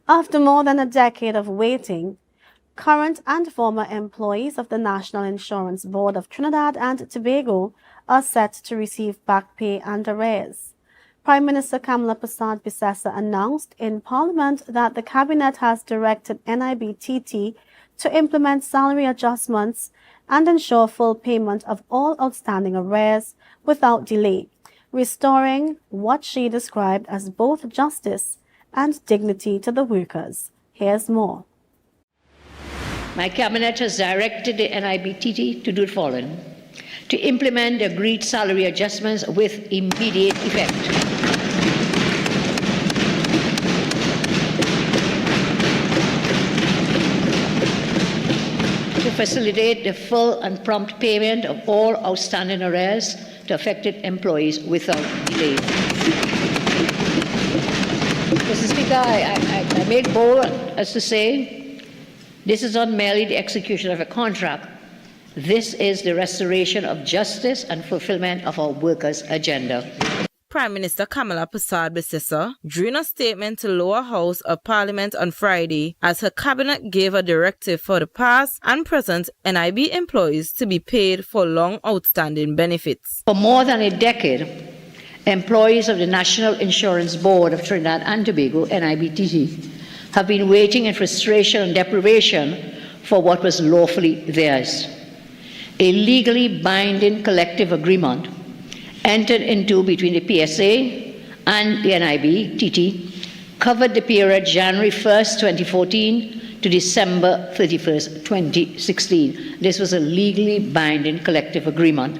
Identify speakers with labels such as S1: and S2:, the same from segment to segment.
S1: After more than a decade of waiting, current and former employees of the National Insurance Board of Trinidad and Tobago are set to receive back pay and arrears. Prime Minister Kamla Persad-Bissessar announced in Parliament that the Cabinet has directed Nibtt to implement salary adjustments and ensure full payment of all outstanding arrears without delay, restoring what she described as both justice and dignity to the workers. Here's more.
S2: My Cabinet has directed the Nibtt to do the following: to implement the agreed salary adjustments with immediate effect, to facilitate the full and prompt payment of all outstanding arrears to affected employees without delay. Mr. Speaker, I make bold as to say this is not merely the execution of a contract. This is the restoration of justice and fulfillment of our workers' agenda.
S3: Prime Minister Kamla Persad-Bissessar drew in a statement to Lower House of Parliament on Friday as her cabinet gave a directive for the past and present NIB employees to be paid for long outstanding benefits.
S2: For more than a decade, employees of the National Insurance Board of Trinidad and Tobago, Nibtt, have been waiting in frustration and deprivation for what was lawfully theirs. A legally binding collective agreement entered into between the PSA and the Nibtt covered the period January 1st, 2014 to December 31st, 2016. This was a legally binding collective agreement.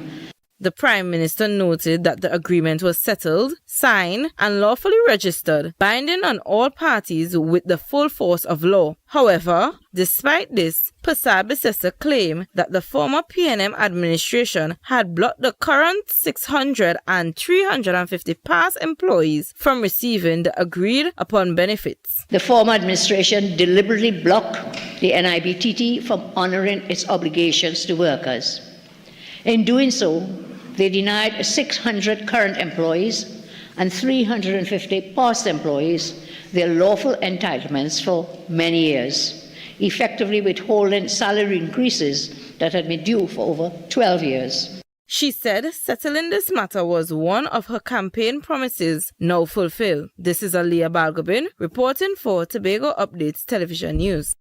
S3: The Prime Minister noted that the agreement was settled, signed, and lawfully registered, binding on all parties with the full force of law. However, despite this, Persad-Bissessar claimed that the former PNM administration had blocked the current 600 and 350 past employees from receiving the agreed upon benefits.
S2: The former administration deliberately blocked the Nibtt from honoring its obligations to workers. In doing so, they denied 600 current employees and 350 past employees their lawful entitlements for many years, effectively withholding salary increases that had been due for over 12 years.
S3: She said settling this matter was one of her campaign promises now fulfilled. This is Aliyah Balgobin reporting for Tobago Updates Television News.